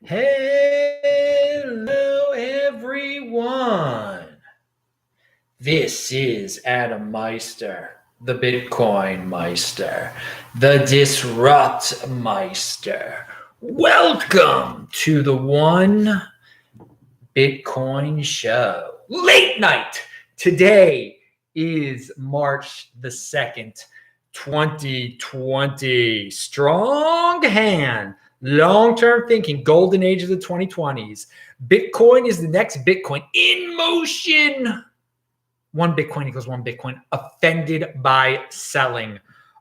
Hello, everyone. This is Adam Meister, the Bitcoin Meister, the Disrupt Meister. Welcome to the One Bitcoin Show. Late night. Today is March the 2nd, 2020. Strong hand. Long-term thinking, golden age of the 2020s. Bitcoin is the next Bitcoin in motion. One Bitcoin equals one Bitcoin. Offended by selling.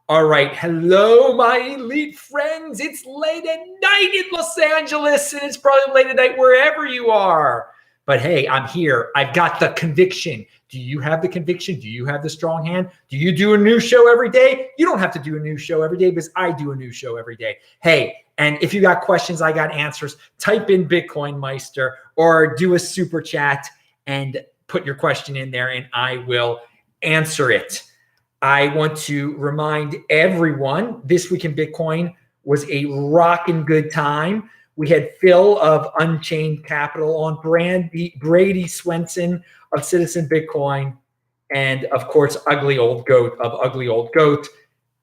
All right. Hello, my elite friends. It's late at night in Los Angeles, and it's probably late at night wherever you are. But hey, I'm here. I've got the conviction. Do you have the conviction? Do you have the strong hand? Do you do a new show every day? You don't have to do a new show every day because I do a new show every day. Hey, and if you got questions, I got answers. Type in Bitcoin Meister or do a super chat and put your question in there and I will answer it. I want to remind everyone this week in Bitcoin was a rockin' good time. We had Phil of Unchained Capital on, Brady Swenson of Citizen Bitcoin, and of course, Ugly Old Goat of Ugly Old Goat.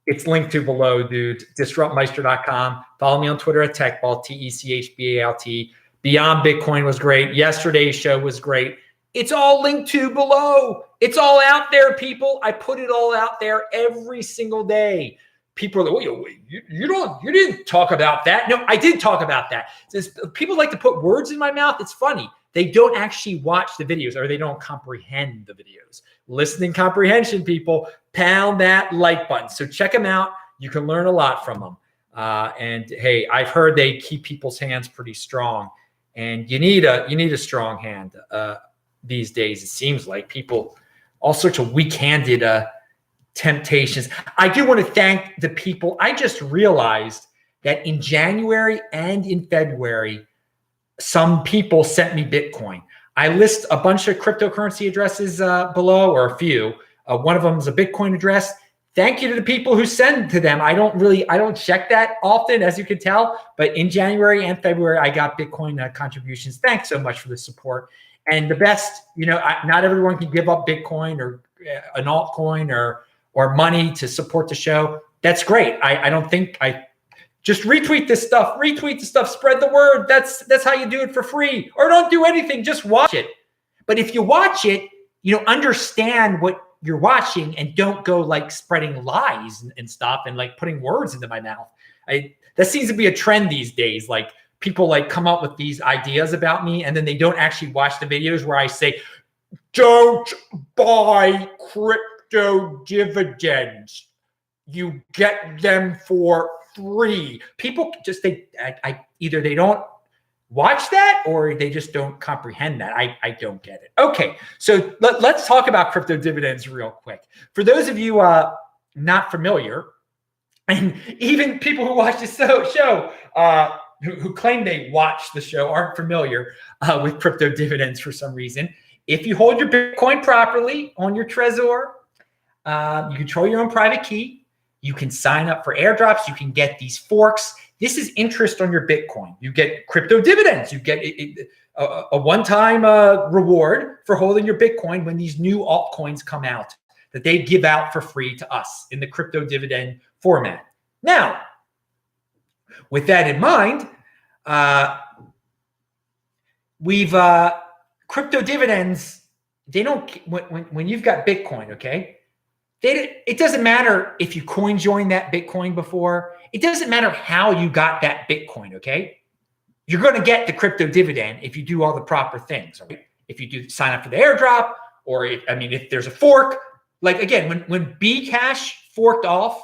It's linked to below, dude. DisruptMeister.com. Follow me on Twitter at TechBalt, TechBalt. Beyond Bitcoin was great. Yesterday's show was great. It's all linked to below. It's all out there, people. I put it all out there every single day. People are like, wait, you didn't talk about that. No, I did talk about that. People like to put words in my mouth. It's funny. They don't actually watch the videos or they don't comprehend the videos. Listening comprehension, people, pound that like button. So check them out. You can learn a lot from them. And hey, I've heard they keep people's hands pretty strong, and you need a strong hand these days. It seems like people, all sorts of weak-handed temptations. I do want to thank the people. I just realized that in January and in February, some people sent me Bitcoin. I list a bunch of cryptocurrency addresses below, or a few. One of them is a Bitcoin address. Thank you to the people who send to them. I don't check that often, as you can tell, but in January and February, I got Bitcoin contributions. Thanks so much for the support. And the best, not everyone can give up Bitcoin or an altcoin or money to support the show. That's great. I don't think just retweet this stuff, spread the word. That's how you do it for free. Or don't do anything, just watch it. But if you watch it, understand what you're watching and don't go like spreading lies and stuff and like putting words into my mouth. That seems to be a trend these days. Like people like come up with these ideas about me and then they don't actually watch the videos where I say, don't buy crypto dividends. You get them for free. People just, either they don't watch that or they just don't comprehend that. I don't get it. Okay, so let's talk about crypto dividends real quick. For those of you not familiar, and even people who watch the show, who claim they watch the show aren't familiar with crypto dividends for some reason. If you hold your Bitcoin properly on your Trezor, you control your own private key. You can sign up for airdrops. You can get these forks. This is interest on your Bitcoin. You get crypto dividends. You get a one-time reward for holding your Bitcoin when these new altcoins come out that they give out for free to us in the crypto dividend format. Now, with that in mind, crypto dividends, they don't, when you've got Bitcoin, okay? It doesn't matter if you Coinjoined that Bitcoin before. It doesn't matter how you got that Bitcoin, okay? You're going to get the crypto dividend if you do all the proper things, right? If you do sign up for the airdrop, or if there's a fork. Like again, when Bcash forked off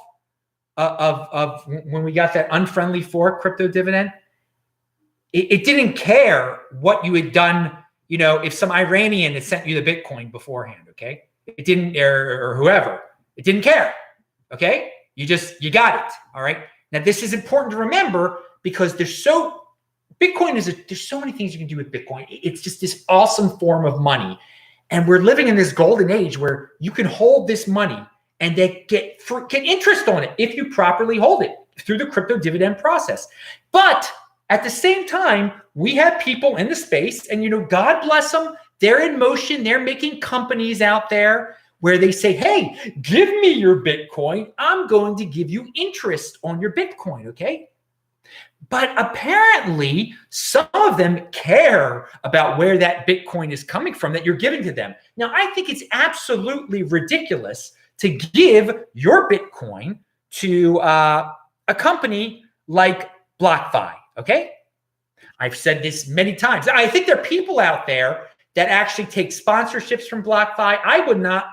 of when we got that unfriendly fork crypto dividend, it didn't care what you had done. If some Iranian had sent you the Bitcoin beforehand, okay? It didn't, or whoever, it didn't care. Okay. You got it. All right. Now this is important to remember because there's so many things you can do with Bitcoin. It's just this awesome form of money. And we're living in this golden age where you can hold this money and they get interest on it if you properly hold it through the crypto dividend process. But At the same time, we have people in the space, and God bless them. They're in motion. They're making companies out there where they say, hey, give me your Bitcoin. I'm going to give you interest on your Bitcoin, okay? But apparently, some of them care about where that Bitcoin is coming from that you're giving to them. Now, I think it's absolutely ridiculous to give your Bitcoin to a company like BlockFi, okay? I've said this many times. I think there are people out there that actually take sponsorships from BlockFi. I would not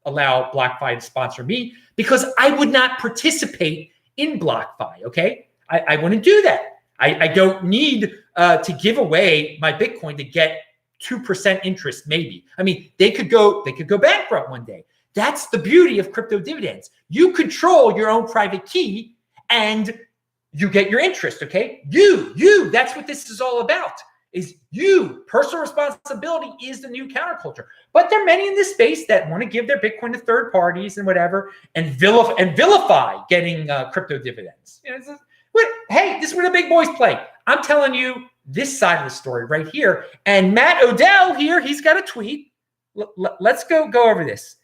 allow BlockFi to sponsor me because I would not participate in BlockFi, okay? I wouldn't do that. I don't need to give away my Bitcoin to get 2% interest, maybe. I mean, they could go bankrupt one day. That's the beauty of CryptoDividends. You control your own private key and you get your interest, okay? You, that's what this is all about, is you. Personal responsibility is the new counterculture. But there are many in this space that want to give their Bitcoin to third parties and whatever, and vilify getting crypto dividends. Hey, this is where the big boys play. I'm telling you this side of the story right here. And Matt Odell here, he's got a tweet. Let's go over this.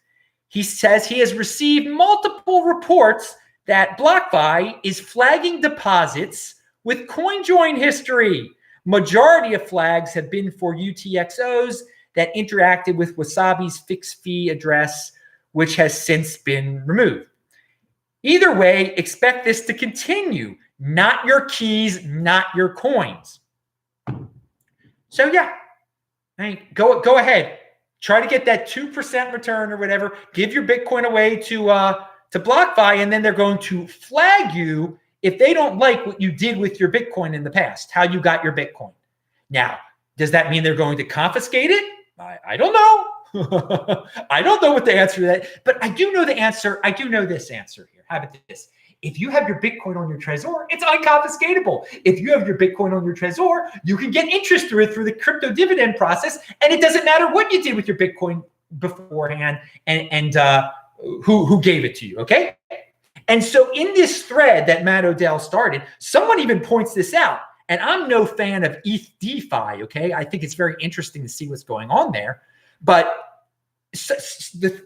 He says he has received multiple reports that BlockFi is flagging deposits with CoinJoin history. Majority of flags have been for UTXOs that interacted with Wasabi's fixed fee address, which has since been removed. Either way, expect this to continue. Not your keys, not your coins. So yeah, go ahead. Try to get that 2% return or whatever. Give your Bitcoin away to BlockFi, and then they're going to flag you if they don't like what you did with your Bitcoin in the past, how you got your Bitcoin. Now, does that mean they're going to confiscate it? I don't know. I don't know what the answer to that, but I do know the answer. I do know this answer here. How about this? If you have your Bitcoin on your Trezor, it's unconfiscatable. If you have your Bitcoin on your Trezor, you can get interest through it through the crypto dividend process, and it doesn't matter what you did with your Bitcoin beforehand and who gave it to you, okay? And so in this thread that Matt Odell started, someone even points this out, and I'm no fan of ETH Defi, okay? I think it's very interesting to see what's going on there, but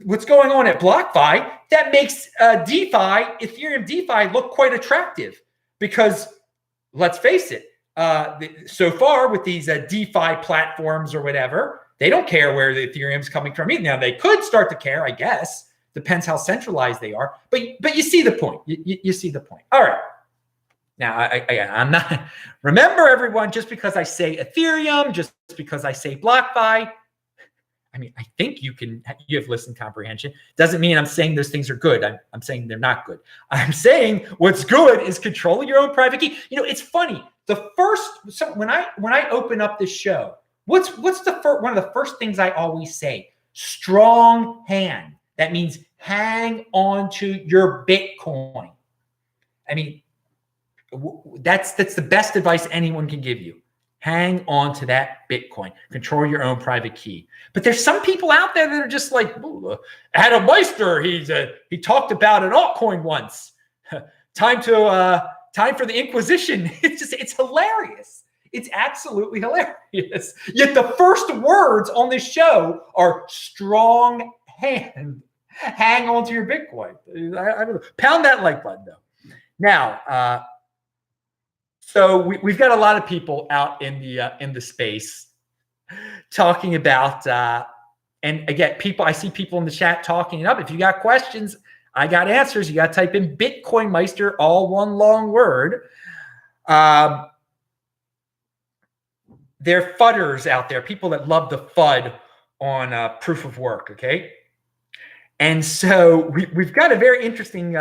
what's going on at BlockFi that makes Ethereum DeFi look quite attractive, because let's face it, so far with these DeFi platforms or whatever, they don't care where the Ethereum's coming from. Now they could start to care, I guess. Depends how centralized they are, but you see the point. You see the point. All right. Now I'm not. Remember, everyone, just because I say Ethereum, just because I say BlockFi, I mean, I think you have listened comprehension. Doesn't mean I'm saying those things are good. I'm saying they're not good. I'm saying what's good is controlling your own private key. It's funny. When I open up this show, what's the one of the first things I always say? Strong hand. That means hang on to your Bitcoin. I mean, that's the best advice anyone can give you. Hang on to that Bitcoin. Control your own private key. But there's some people out there that are just like, Adam Meister, he talked about an altcoin once. Time for the Inquisition. It's hilarious. It's absolutely hilarious. Yet the first words on this show are strong hand. Hang on to your Bitcoin. I don't know. Pound that like button though. Now, so we've got a lot of people out in the space talking about, and again, I see people in the chat talking it up. If you got questions, I got answers. You got to type in Bitcoin Meister, all one long word. There are fudders out there, people that love the FUD on proof of work, okay? And so we've got a very interesting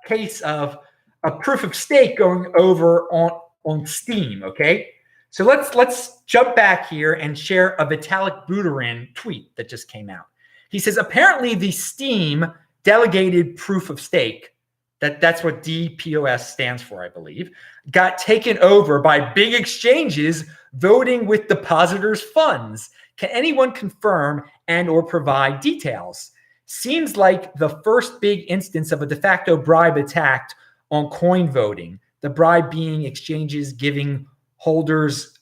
case of a proof of stake going over on Steem, okay? So let's jump back here and share a Vitalik Buterin tweet that just came out. He says, apparently the Steem delegated proof of stake, that's what DPoS stands for, I believe, got taken over by big exchanges voting with depositors' funds. Can anyone confirm and or provide details? Seems like the first big instance of a de facto bribe attack on coin voting. The bribe being exchanges giving holders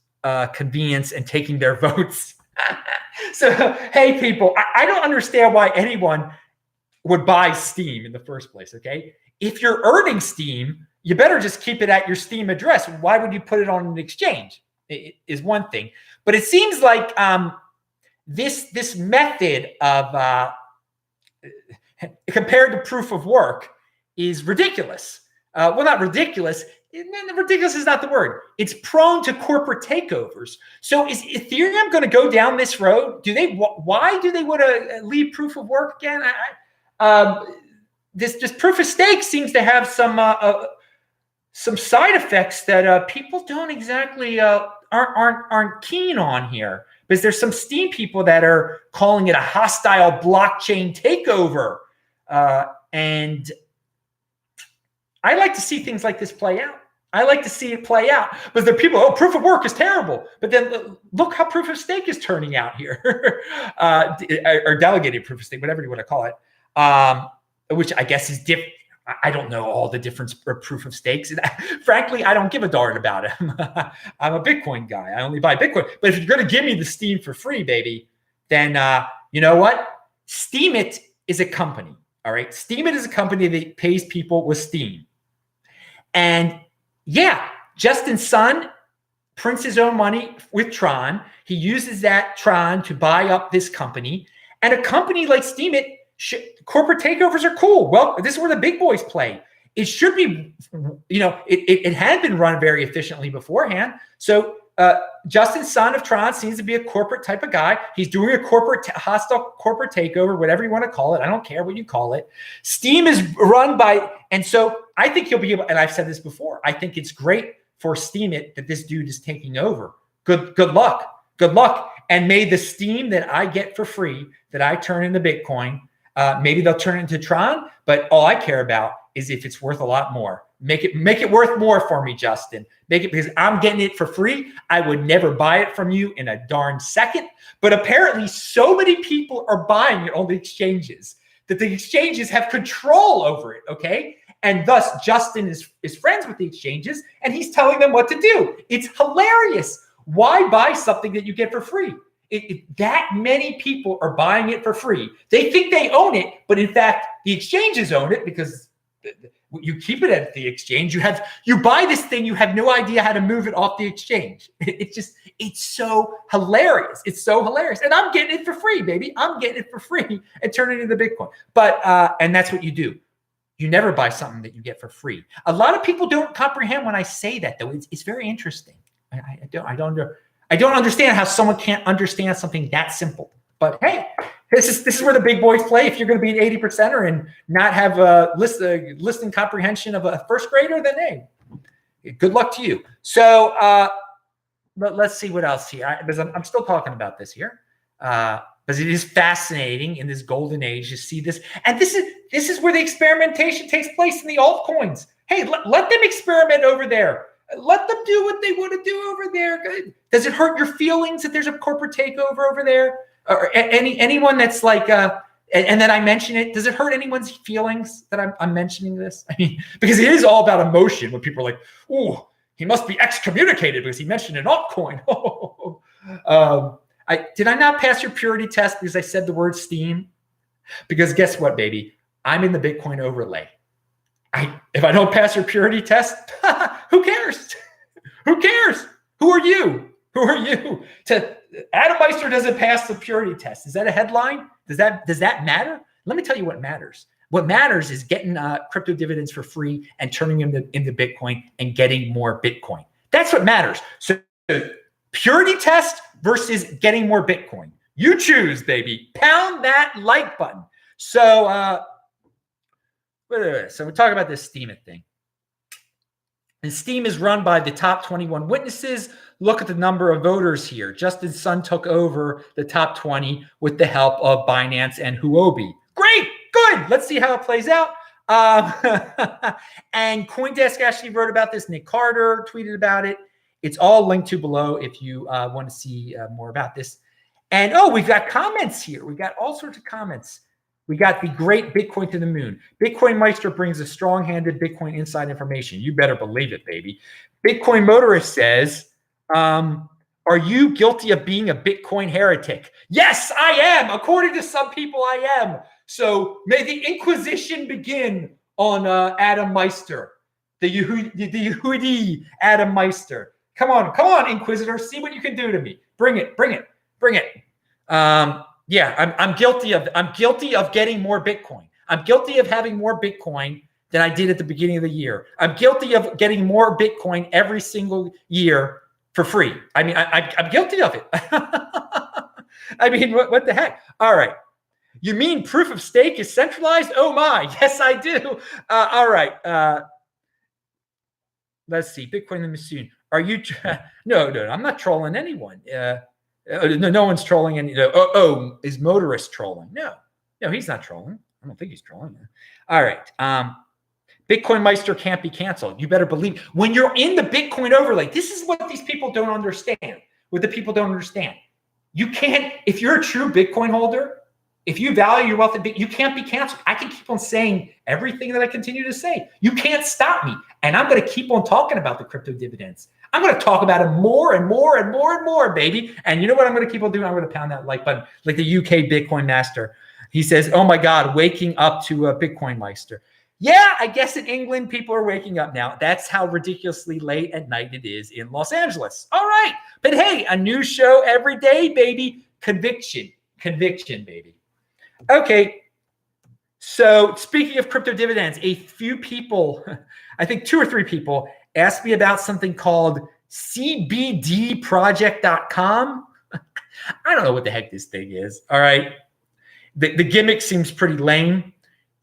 convenience and taking their votes. So, hey, people, I don't understand why anyone would buy Steem in the first place, okay? If you're earning Steem, you better just keep it at your Steem address. Why would you put it on an exchange? It is one thing. But it seems like this method of compared to proof of work is ridiculous. Well, not ridiculous. Ridiculous is not the word. It's prone to corporate takeovers. So is Ethereum going to go down this road? Why do they want to leave proof of work again? This proof of stake seems to have some side effects that people don't exactly aren't keen on here, because there's some Steem people that are calling it a hostile blockchain takeover, and I like to see things like this play out. I like to see it play out, but the people, proof of work is terrible. But then look how proof of stake is turning out here, or delegated proof of stake, whatever you want to call it, which I guess is different. I don't know all the different proof of stakes. Frankly, I don't give a darn about it. I'm a Bitcoin guy. I only buy Bitcoin. But if you're going to give me the Steem for free, baby, then you know what? Steemit is a company. All right. Steemit is a company that pays people with Steem. And yeah, Justin Sun prints his own money with Tron. He uses that Tron to buy up this company. And a company like Steemit, corporate takeovers are cool. Well, this is where the big boys play. It should be, it had been run very efficiently beforehand. So Justin Sun of Tron seems to be a corporate type of guy. He's doing a hostile corporate takeover, whatever you want to call it. I don't care what you call it. Steem is run by, and so I think he'll be able, and I've said this before, I think it's great for Steemit that this dude is taking over. Good luck. Good luck. And may the Steem that I get for free, that I turn into Bitcoin, maybe they'll turn it into Tron, but all I care about is if it's worth a lot more. Make it worth more for me, Justin. Make it, because I'm getting it for free. I would never buy it from you in a darn second. But apparently so many people are buying it on the exchanges that the exchanges have control over it, okay? And thus Justin is friends with the exchanges and he's telling them what to do. It's hilarious. Why buy something that you get for free? That many people are buying it for free. They think they own it, but in fact, the exchanges own it because you keep it at the exchange. You buy this thing, you have no idea how to move it off the exchange. It's so hilarious. It's so hilarious. And I'm getting it for free, baby. I'm getting it for free and turning it into Bitcoin. But and that's what you do. You never buy something that you get for free. A lot of people don't comprehend when I say that, though. It's very interesting. I don't understand how someone can't understand something that simple. But hey, this is where the big boys play. If you're going to be an 80%er and not have a listening comprehension of a first grader, then hey, good luck to you. So but let's see what else here. Because I'm still talking about this here. Because it is fascinating in this golden age to see this. And this is where the experimentation takes place in the altcoins. Hey, let them experiment over there. Let them do what they want to do over there. Does it hurt your feelings that there's a corporate takeover over there? Or anyone that's like, and then I mention it, does it hurt anyone's feelings that I'm mentioning this? I mean, because it is all about emotion when people are like, oh, he must be excommunicated because he mentioned an altcoin. Did I not pass your purity test because I said the word Steem? Because guess what, baby? I'm in the Bitcoin overlay. If I don't pass your purity test, who cares? Who cares? Who are you? Who are you? Adam Meister doesn't pass the purity test. Is that a headline? Does that matter? Let me tell you what matters. What matters is getting CryptoDividends for free and turning them into Bitcoin and getting more Bitcoin. That's what matters. So purity test versus getting more Bitcoin. You choose, baby. Pound that like button. So we're talking about this Steemit thing. And Steem is run by the top 21 witnesses. Look at the number of voters here. Justin Sun took over the top 20 with the help of Binance and Huobi. Great, good. Let's see how it plays out. And CoinDesk actually wrote about this. Nick Carter tweeted about it. It's all linked to below if you want to see more about this. And we've got comments here. We've got all sorts of comments. We got the great Bitcoin to the moon. Bitcoin Meister brings a strong-handed Bitcoin inside information. You better believe it, baby. Bitcoin Motorist says, are you guilty of being a Bitcoin heretic? Yes, I am. According to some people, I am. So may the Inquisition begin on Adam Meister, the Yehudi Adam Meister. Come on, Inquisitor. See what you can do to me. Bring it. Yeah, I'm guilty of getting more Bitcoin. I'm guilty of having more Bitcoin than I did at the beginning of the year. I'm guilty of getting more Bitcoin every single year for free. I mean, I'm guilty of it. I mean, what the heck? All right. You mean proof of stake is centralized? Oh my, yes, I do. All right. Let's see. Bitcoin the machine. Are you? No, I'm not trolling anyone. No one's trolling any. Is Motorist trolling? No, he's not trolling. I don't think he's trolling. All right. Bitcoin Meister can't be canceled. You better believe when you're in the Bitcoin overlay. This is what these people don't understand. What the people don't understand. You can't, if you're a true Bitcoin holder, if you value your wealth in Bitcoin, you can't be canceled. I can keep on saying everything that I continue to say. You can't stop me. And I'm going to keep on talking about the crypto dividends. I'm going to talk about it more and more and more and more, baby. And you know what I'm going to keep on doing? I'm going to pound that like button, like the UK Bitcoin master. He says, oh my God, waking up to a Bitcoin Meister. Yeah, I guess in England, people are waking up now. That's how ridiculously late at night it is in Los Angeles. All right. But hey, a new show every day, baby. Conviction, baby. Okay. So speaking of crypto dividends, a few people, I think 2 or 3 people asked me about something called CBD Project.com. I don't know what the heck this thing is. All right. The gimmick seems pretty lame.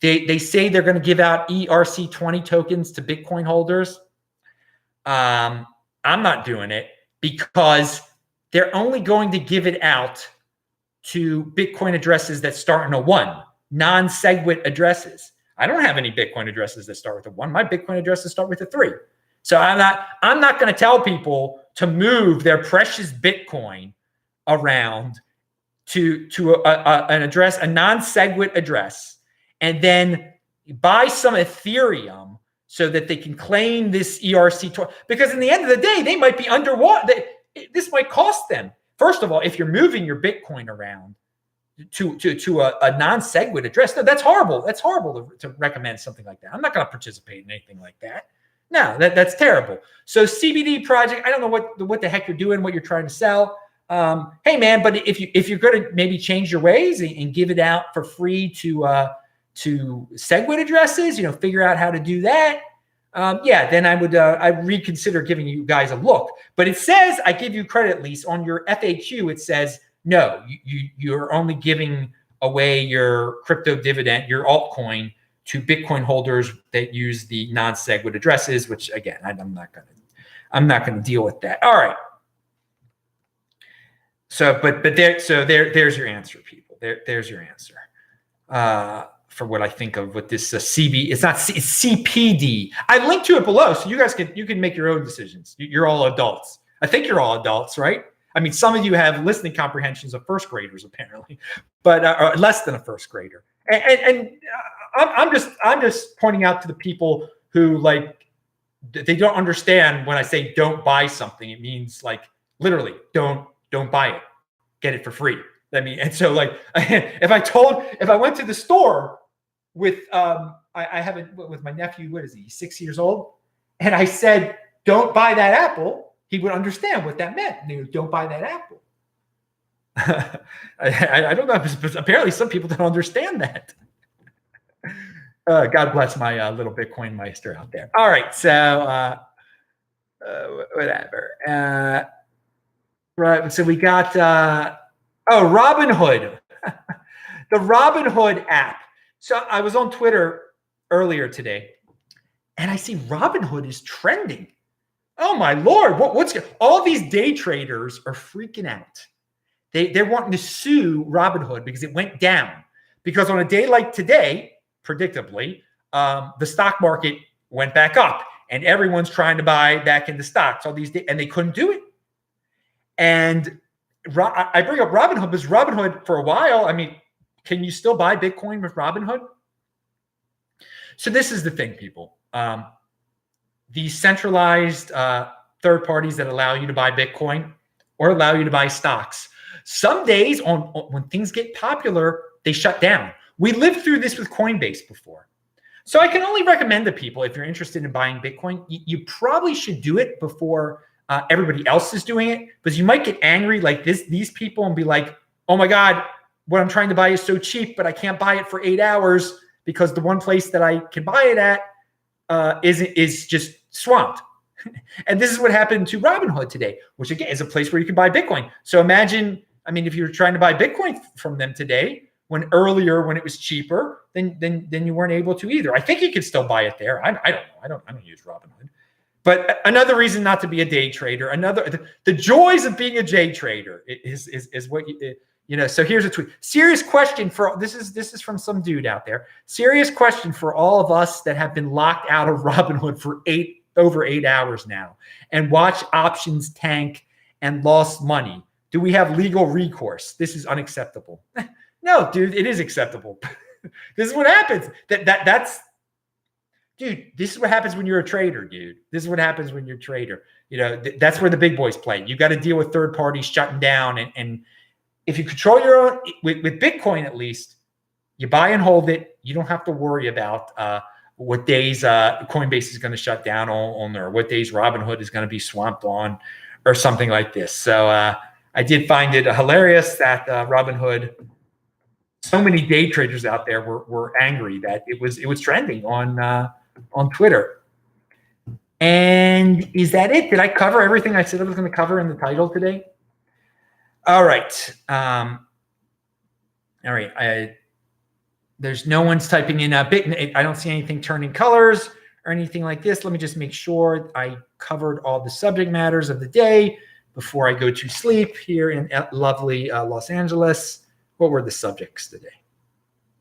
They say they're going to give out ERC20 tokens to Bitcoin holders. I'm not doing it because they're only going to give it out to Bitcoin addresses that start in a 1, non-SegWit addresses. I don't have any Bitcoin addresses that start with a 1. My Bitcoin addresses start with a 3. So I'm not going to tell people to move their precious Bitcoin around to an address, a non-SegWit address, and then buy some Etehreum so that they can claim this ERC20. Because in the end of the day, they might be underwater. This might cost them. First of all, if you're moving your Bitcoin around to a non-SegWit address, no, that's horrible. That's horrible to recommend something like that. I'm not going to participate in anything like that. No, that's terrible. So CBD Project, I don't know what the heck you're doing, what you're trying to sell. Hey man, but if you're going to maybe change your ways and give it out for free to SegWit addresses, figure out how to do that. Then I'd reconsider giving you guys a look. But it says, I give you credit, at least on your FAQ, it says, no, you're only giving away your crypto dividend, your altcoin, to Bitcoin holders that use the non-SegWit addresses, which again, I'm not going to deal with that. All right. So, there's your answer, people. There's your answer. For what I think of with this CB, it's CPD. I linked to it below, so you guys can make your own decisions. You're all adults. I think you're all adults, right? I mean, some of you have listening comprehensions of first graders, apparently, but or less than a first grader. And I'm just pointing out to the people who they don't understand when I say don't buy something. It means literally don't buy it, get it for free. I mean, and so if I went to the store with I have it with my nephew, what is he, 6 years old, and I said don't buy that apple, he would understand what that meant. Don't buy that apple. I don't know, but apparently some people don't understand that. God bless my little Bitcoin Meister out there. All right, so whatever. Right, so we got Robinhood, the Robinhood app. So I was on Twitter earlier today, and I see Robinhood is trending. Oh my Lord, what's all these day traders are freaking out. They're wanting to sue Robinhood because it went down. Because on a day like today, predictably, the stock market went back up, and everyone's trying to buy back into stocks. All these and they couldn't do it. And I bring up Robinhood because Robinhood for a while, I mean, Can you still buy Bitcoin with Robinhood? So this is the thing, people. These centralized third parties that allow you to buy Bitcoin or allow you to buy stocks, some days when things get popular, they shut down. We lived through this with Coinbase before. So I can only recommend to people, if you're interested in buying Bitcoin, you probably should do it before everybody else is doing it, because you might get angry like these people and be like, oh my God, what I'm trying to buy is so cheap, but I can't buy it for 8 hours because the one place that I can buy it at is just swamped. And this is what happened to Robinhood today, which again is a place where you can buy Bitcoin. So imagine, I mean, if you're trying to buy Bitcoin from them today, when earlier when it was cheaper, then you weren't able to either. I think you could still buy it there. I don't know. I don't use Robinhood. But another reason not to be a day trader, the joys of being a day trader is what you know. So here's a tweet. Serious question for this is from some dude out there. Serious question for all of us that have been locked out of Robinhood for over 8 hours now and watch options tank and lost money. Do we have legal recourse? This is unacceptable. No, dude, it is acceptable. This is what happens. Dude, this is what happens when you're a trader, dude. This is what happens when you're a trader. You know, that's where the big boys play. You got to deal with third parties shutting down. And if you control your own, with Bitcoin at least, you buy and hold it. You don't have to worry about what days Coinbase is going to shut down on, or what days Robinhood is going to be swamped on, or something like this. So I did find it hilarious that Robinhood, so many day traders out there were angry that it was trending on Twitter. And is that it? Did I cover everything I said I was going to cover in the title today? All right. All right. There's no one's typing in I don't see anything turning colors or anything like this. Let me just make sure I covered all the subject matters of the day before I go to sleep here in lovely Los Angeles. What were the subjects today?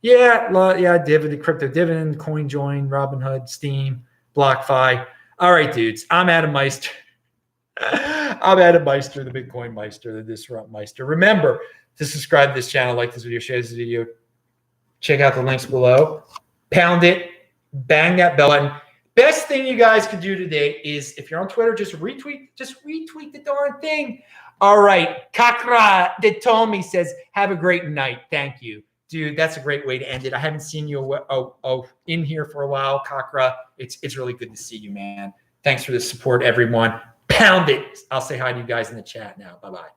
Yeah, CryptoDividend, Coinjoined, Robinhood, Steem, BlockFi. All right, dudes, I'm Adam Meister. I'm Adam Meister, the Bitcoin Meister, the Disrupt Meister. Remember to subscribe to this channel, like this video, share this video. Check out the links below. Pound it. Bang that bell button. Best thing you guys could do today is, if you're on Twitter, just retweet the darn thing. All right. Kakra de Tommy says, have a great night. Thank you. Dude, that's a great way to end it. I haven't seen you in here for a while, Kakra. It's really good to see you, man. Thanks for the support, everyone. Pound it. I'll say hi to you guys in the chat now. Bye-bye.